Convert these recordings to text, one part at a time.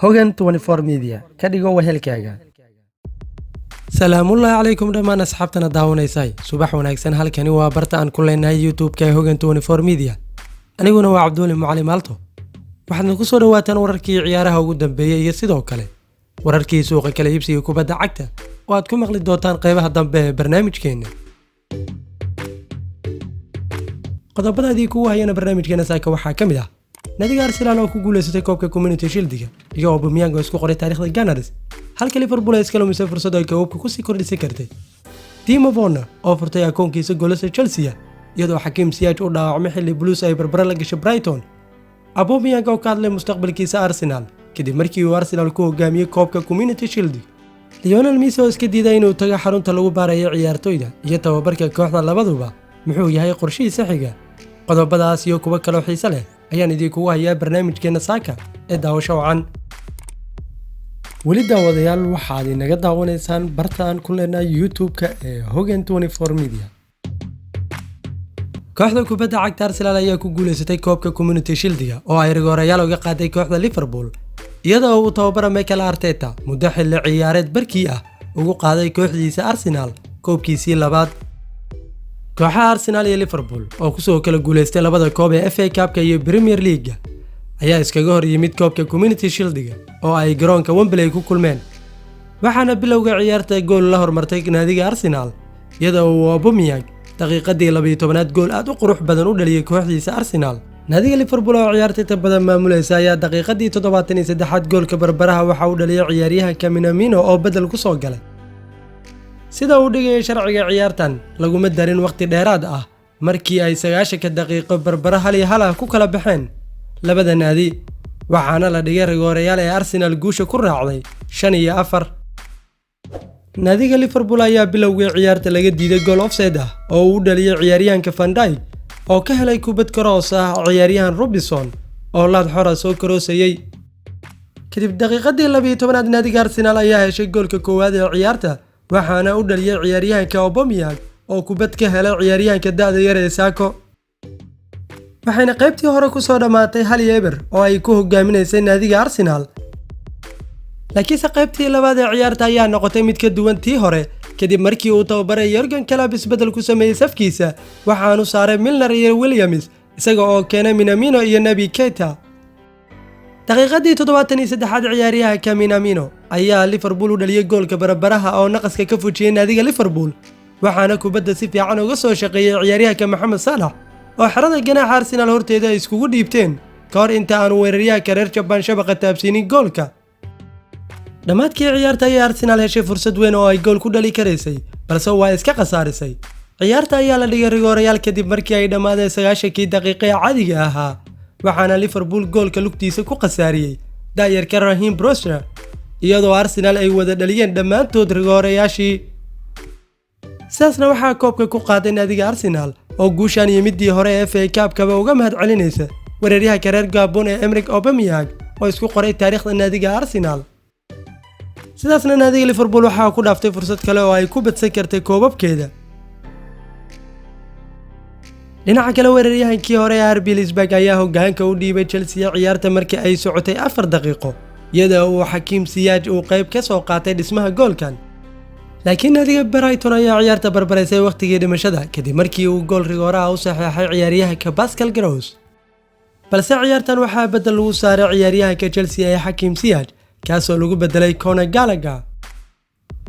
Hogan 24 Media ka dhigo wehelkaaga. Salaamullahi calaykum dhammaan asxaabtana daawanaysay. Subax wanaagsan, halkani waa barta aan ku leenahay YouTube-ka Hogan 24 Media. Aniguna waa Cabduuli Macallim Alto. Waxaad ku soo dhawaataan wararkii ciyaaraha ugu dambeeyay iyo sidoo kale wararkii suuqa kala iibsiga kubadda cagta oo aad ku maqli doontaan qaybaha dambe ee barnaamijkeena. qodobadii kugu hayana barnaamijkeena saaka waxaa kamid ah nadiga Arsenal oo ku guuleysatay koobka Community Shield-ga iyo Aubameyang oo isku qoray taariikhda Gunners, halka Liverpool ay iska lumisay fursad ay koobka ku sii kordhisay kartay. Timo Werner oo furtay akoonkiisa goolasha Chelsea iyadoo Hakim Ziyech uu dhaawacmay xilli Blues ay barbara la gashay Brighton. Aubameyang oo ka hadlay mustaqbalkiisa Arsenal kadib markii uu Arsenal ku hogaamiyay koobka Community Shield. Lionel Messi oo iska diiday inuu tago xarunta lagu baarayo ciyaartoyda iyo tababarka kooxda labaduba muxuu yahay qorshihiisa xiga. qodobadaas iyo kuwa kale oo xiiso leh ayaan idinku hayaa barnaamijkeena saaka ee daawasho wacan. weli daawadayaal waxaad inaga daawanaysaan barta aan ku leenahay YouTube-ka ee Hogan 24 Media. kooxda kubadda cagta Arsenal ayaa ku guuleysatay koobka Community Shield-ga oo ay rigoorayaal uga qaaday kooxda Liverpool iyadoo uu tababara Mikel Arteta muddo xilli ciyaareed barkii ah ugu qaaday kooxdiisa Arsenal koobkiisii labaad. kooxaha Arsenal iyo Liverpool oo ku soo kala guuleystay labada koob ee FA Cup-ka iyo Premier League ayaa iskaga hor yimid koobka Community Shield-ga oo ay garoonka Wembley ku kulmeen. waxaana bilowga ciyaarta gool la hormartay naadiga Arsenal iyadoo uu Aubameyang daqiiqadii 12aad gool aad u qurux badan u dhaliyay kooxdiisa Arsenal. naadiga Liverpool oo ciyaarta inta badan maamulaysa ayaa daqiiqadii 73aad goolka barbaraha waxa uu dhaliyay ciyaaryahanka Minamino oo bedel ku soo galay. sida uu dhigay sharciga ciyaartan laguma darin waqti dheeraad ah markii ay 90 daqiiqo barbara hal iyo hal ku kala baxeen labada naadi, waxaana la dhigay rigoorayaal ee Arsenal guusha ku raacday 5-4. naadiga Liverpool ayaa bilowgii ciyaarta laga diiday goal offside ah oo uu dhaliyay ciyaaryahanka Van Dijk oo ka helay kubad cross ah ciyaaryahan Robinson oo laad xora soo karoosayay. kadib daqiiqadii 12aad naadiga Arsenal ayaa heshay goolka koowaad ee ciyaarta, waxaana u dhaliyay ciyaaryahanka Aubameyang oo kubad ka helay ciyaaryahanka da'da yar ee Sako. waxayna qaybtii hore ku soo dhamaatay 1-0 oo ay ku hogaaminaysay naadiga Arsenal. laakiinse qaybtii labaad ee ciyaarta ayaa noqotay mid ka duwan tii hore kadib markii uu tababaray Jurgen Klopp isbedel ku sameeyay safkiisa, waxaanu saaray Milner iyo Williams isaga oo keenay Minamino iyo Naby Keita. daqiiqadii 73aad ciyaaryahanka Minamino ayaa Liverpool u dhaliyay goolka barbaraha oo naqaska ka fujiyay naadiga Liverpool, waxaana kubadda si fiican uga soo shaqeeyay ciyaaryahanka Mohamed Salah oo xirada ganaaxa Arsenal horteeda ay iskugu dhiibteen kahor inta aan weeraryahanka reer Japan shabaqa taabsiinin goolka. dhamaadkii ciyaarta ayaa Arsenal heshay fursad weyn oo ay gool ku dhali karaysay, balse waa iska khasaarisay. ciyaarta ayaa la dhigay rigoorayaal kadib markii ay dhamaadeen 90 daqiiqo ee caadiga ahaa, waxaana Liverpool goolka lugtiisa ku khasaariyay daayarka Raheem Brewster iyadoo Arsenal ay wada dhaliyeen dhammaantood rigoorayaashii. sidaasna waxaa koobka ku qaaday naadiga Arsenal oo guushan iyo midii hore ee FA Cup-kaba uga mahad celinaysa weeraryahanka reer Gabon ee Emerick Aubameyang oo isku qoray taariikhda naadiga Arsenal. sidaasna naadiga Liverpool waxaa ku dhaaftay fursad kale oo ay ku badsan kartay koobabkeeda. dhinaca kale weeraryahankii hore ee RB Leipzig ayaa hoggaanka u dhiibay Chelsea ciyaarta markii ay socotay 4 daqiiqo iyadoo uu Hakim Ziyech uu qayb ka soo qaatay dhismaha goolkan. laakiin naadiga Brighton ayaa ciyaarta barbaraysay waqtigii dhimashada kadib markii uu gool rigooraha u saxeexay ciyaaryahanka Pascal Gross. balse ciyaartan waxaa bedel lagu saaray ciyaaryahanka Chelsea ee Hakim Ziyech kaasoo lagu bedelay Conor Gallagher.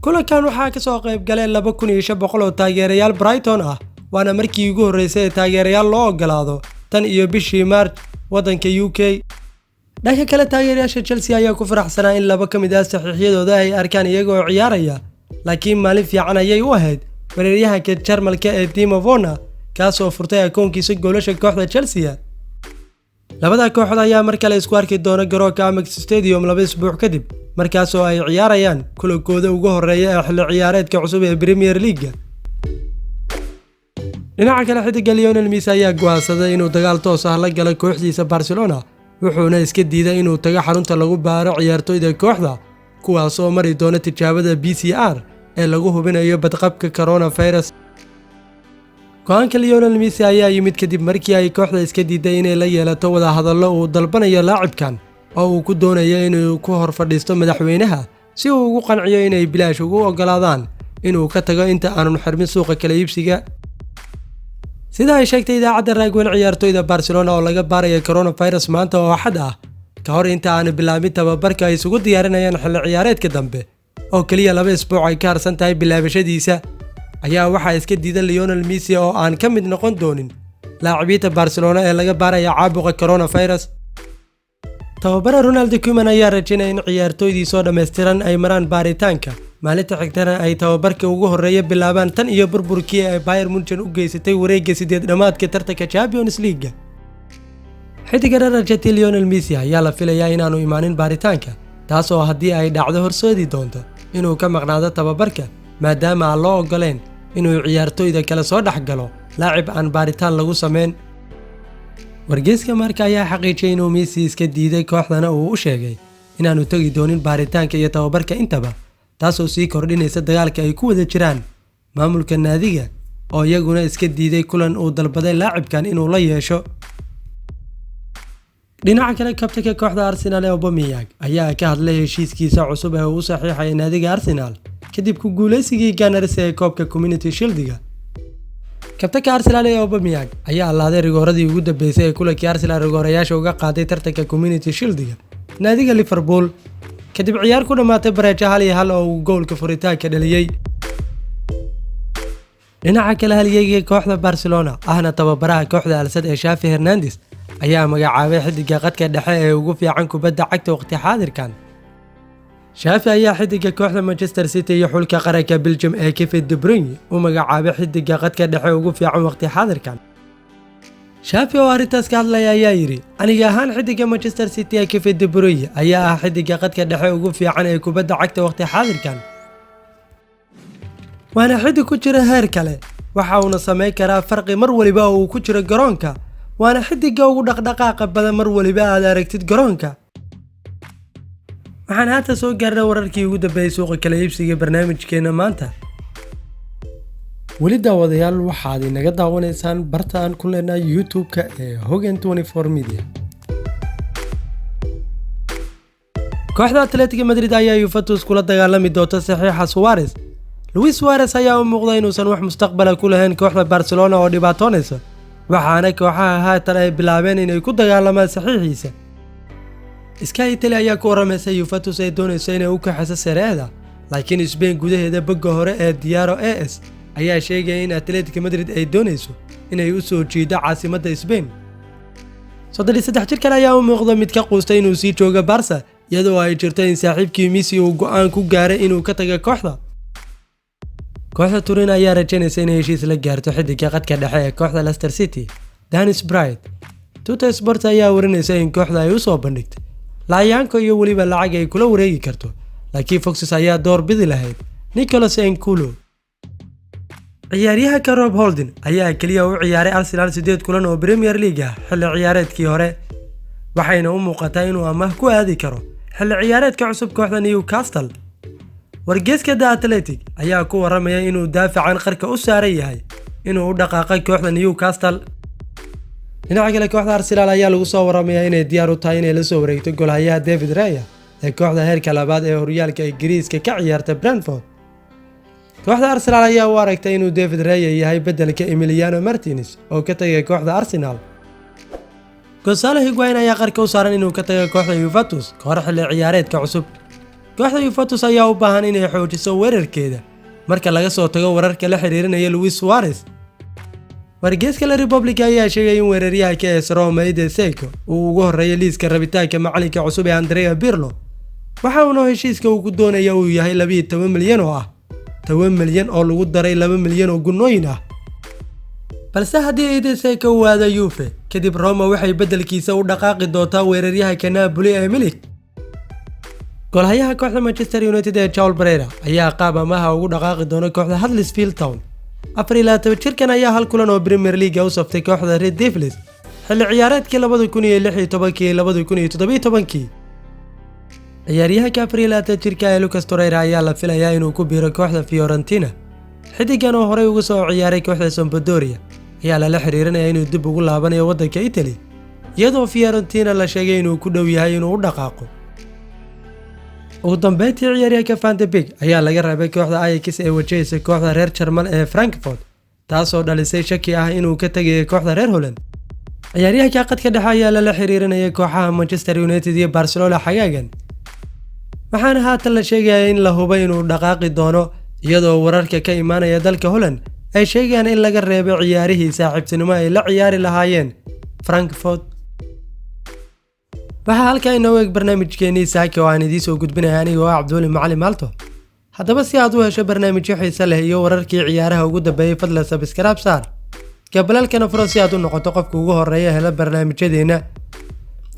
kulankan waxaa ka soo qayb galay 2500 oo taageerayaal Brighton ah, waana markii ugu horeysay ee taageerayaal loo ogolaado tan iyo bishii March wadanka UK. dhanka kale taageerayaasha Chelsea ayaa ku faraxsanaa in laba ka mid ah saxiixyadooda ay arkaan iyaga oo ciyaaraya, laakiin maalin fiican ayay u ahayd weeraryahanka Jarmalka ee Timo Werner kaasoo furtay akoonkiisa goolasha kooxda Chelsea. labada kooxood ayaa mar kale isku arki doona garoonka Amex Stadium 2 isbuuc kadib, markaasoo ay ciyaarayaan kulankooda ugu horeeya ee xilli ciyaareedka cusub ee Premier League. dhinaca kale xidiga Lionel Messi ayaa go'aansaday inuu dagaal toos ah la galo kooxdiisa Barcelona, wuxuuna iska diiday inuu tago xarunta lagu baaro ciyaartoyda kooxda kuwaas oo mari doona tijaabada PCR ee lagu hubinayo badqabka coronavirus. go'aanka Lionel Messi ayaa yimid kadib markii ay kooxda iska diiday inay la yeelato wada hadallo uu dalbanayo laacibkan oo uu ku doonayo inuu ku hor fadhiisto madaxweynaha si uu ugu qanciyo inay bilaash ugu ogolaadaan inuu ka tago inta aanun xirmin suuqa kala iibsiga. sida ay sheegtay idaacadda raagwen ciyaartoyda Barcelona oo laga baarayo coronavirus maanta oo Axad ah ka hor inta aan bilaabin tababarka ay isugu diyaarinayaan xilli ciyaareedka dambe oo kaliya 2 isbuuc ay ka harsan tahay bilaabashadiisa, ayaa waxaa iska diiday Lionel Messi oo aan ka mid noqon doonin لاعبينta Barcelona ee laga baarayo caabuqa coronavirus. tababara Ronald Koeman ayaa rajaynaya in ciyaartoydii soo dhameystiran ay maraan baaritaanka maalinta xigtana ay tababarka ugu horeeya bilaabaan tan iyo burburkii ay Bayern Munchen u geysatay wareegga 8-dhamaadka tartanka Champions League. xidiga Argentina Lionel Messi ayaa la filayaa inaanu imaanin baaritaanka, taas oo haddii ay dhacdo horseedi doonto inuu ka maqnaado tababarka maadaama aan loo ogoleen inuu ciyaartoyda kala soo dhaxgalo laacib aan baaritaan lagu sameyn. wargeyska Marca ayaa xaqiijiyay inuu Messi iska diiday kooxdana uu u sheegay inaanu tagi doonin baaritaanka iyo tababarka intaba, taasoo sii kordhinaysa dagaalka ay ku wada jiraan maamulka naadiga oo iyaguna iska diiday kulan uu dalbaday laacibkan inuu la yeesho. dhinaca kale kabtanka kooxda Arsenal ee Aubameyang ayaa ka hadlay heshiiskiisa cusub ee uu u saxiixay naadiga Arsenal kadib ku guuleysigii Gunners ee koobka Community Shield-ga. kabtanka Arsenal ee Aubameyang ayaa laaday rigooradii ugu dambeysay ee kulankii Arsenal rigoorayaasha uga qaaday tartanka Community Shield-ga naadiga Liverpool kadib ciyaar ku dhamaatay bareejo 1-1 oo uu goolka furitaanka dhaliyay. dhinaca kale halyeeyga kooxda Barcelona ahna tababaraha kooxda Al Sadd ee Xavi Hernandez ayaa magacaabay xidiga qadka dhexe ee ugu fiican kubadda cagta waqti xaadirkan. Xavi ayaa xidiga kooxda Manchester City iyo xulka qaranka Belgium ee Kevin De Bruyne u magacaabay xidiga qadka dhexe ugu fiican waqti xaadirkan. Xavi oo arrintaas ka hadlaya ayaa yiri, aniga ahaan xidiga Manchester City ee Kevin De Bruyne ayaa ah xidiga qadka dhexe ugu fiican ee kubadda cagta waqti xaadirkan. waana xidig ku jira heer kale, waxa uu sameyn karaa farqi mar waliba oo uu ku jiro garoonka, waana xidiga ugu dhaqdhaqaaqa badan mar waliba aad aragtid garoonka. waxaan hadda soo gaarnay wararkii ugu dambeeyay suuqa kala iibsiga barnaamijkeena maanta. weli daawadayaal waxaad inaga daawanaysaan barta aan ku leenahay YouTube-ka ee Hogan 24 Media. kooxda Atletico Madrid ayaa Juventus kula dagaalami doonta saxiixa Suarez. Luis Suarez ayaa u muuqday inuusan wax mustaqbal ku lahayn kooxda Barcelona oo dhibaatoonaysa, waxaana kooxaha haatan ay bilaabeen inay ku dagaalamaan saxiixiisa. Sky Italia ayaa ku warameysay Juventus ay doonayso inay u kaxayso Serie A, laakiin Spain gudaheeda bogga hore ee Diario AS ayaa sheegay in Atletico Madrid ay doonayso inay u soo jiido caasimadda Spain. 33 jirkan ayaa u muuqda mid ka quustay inuu sii joogo Barca, iyadoo ay jirto in saaxiibkii Messi uu go'aan ku gaaray inuu ka tago kooxda. kooxda Turin ayaa rajaynaysa inay heshiis la gaarto xidiga qadka dhexe ee kooxda Leicester City, Dennis Bright. Tuta Sport ayaa warinaysa in kooxda ay u soo bandhigtay laayaanka iyo weliba lacag ay kula wareegi karto, laakiin Foxes ayaa door bidi lahayd Nicolas Nkunku. ciyaaryahanka Rob Holding ayaa kaliya u ciyaaray Arsenal 8 kulan oo Premier League ah xilli ciyaareedkii hore, waxayna u muuqataa inuu amaah ku aadi karo xilli ciyaareedka cusub kooxda Newcastle. wargeyska The Athletic ayaa ku waramaya inuu daafacan qarka u saaran yahay inuu u dhaqaaqay kooxda Newcastle. dhinaca kale kooxda Arsenal ayaa lagu soo waramayaa inay diyaar u tahay inay la soo wareegto goolhayaha David Raya ee kooxda heerka labaad ee horyaalka Ingiriiska ka ciyaarta Brentford. kooxda Arsenal ayaa u aragtay inuu David Raya yahay bedelka Emiliano Martinez oo ka tagay kooxda Arsenal. Gonzalo Higuain ayaa qarka u saaran inuu ka tago kooxda Juventus ka hor xilli ciyaareedka cusub. kooxda Juventus ayaa u baahan inay xoojiso weerarkeeda marka laga soo tago wararka la xiriirinaya Luis Suarez. wargeyska La Republic ayaa sheegay in weeraryahanka AS Roma Edin Dzeko uu ugu horeeyay liiska rabitaanka macalinka cusub ee Andrea Pirlo, waxa uu heshiiska uu ku doonayo uu yahay 12 milyan oo ah 10 milyan oo lagu daray 2 milyan oo gunooyin ah. balse haddii Edin Dzeko uu aado Juve kadib Roma waxay bedelkiisa u dhaqaaqi doontaa weeraryahanka Napoli ee Milik. goolhayaha kooxda Manchester United ee Joel Pereira ayaa qaab amaah ugu dhaqaaqi doona kooxda Huddersfield Town. 24 jirkan ayaa hal kulan oo Premier League u saftay kooxda Red Devils xilli ciyaareedkii 2016-2017. ciyaaryahanka 24 jirka ee Lucas Torreira ayaa la filayaa inuu ku biiro kooxda Fiorentina. xidigan oo horey uga soo ciyaaray kooxda Sampdoria ayaa la xiriirinayaa inuu dib ugu laabanayo waddanka Italy, iyadoo Fiorentina la sheegay inuu ku dhow yahay inuu u dhaqaaqo. ugu dambeyntii ciyaaryahanka Van de Beek ayaa laga reebay kooxda Ajax ee wajahaysa kooxda reer Jarmal ee Frankfurt, taasoo dhalisay shaki ah inuu ka tagay kooxda reer Holland. ciyaaryahanka qadka dhexe ayaa lala xiriirinayay kooxaha Manchester United iyo Barcelona xagaagan, waxaana haatan la sheegayaa in la hubay inuu dhaqaaqi doono, iyadoo wararka ka imaanaya dalka Holland ay sheegayaan in laga reebay ciyaarihii saaxiibtinimo ay la ciyaari lahaayeen Frankfurt. waxaa halkaa inoo eeg barnaamijkeenii saaka oo aan idiin soo gudbinaya anigoo ah Cabduuli Macalin Maalto. haddaba si aad u hesho barnaamijyo xiiso leh iyo wararkii ciyaaraha ugu dambeeyay, fadlan subscribe saar gabalaalkana furo si aad u noqoto qofka ugu horeeya hela barnaamijyadeena.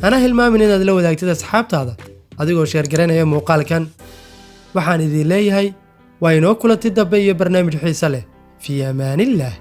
hana hilmaamin inaad la wadaagtid asxaabtaada adigoo sheer garanaya muuqaalkan. waxaan idin leeyahay waa inoo kulanti dambe iyo barnaamij xiiso leh. fi amaanillah.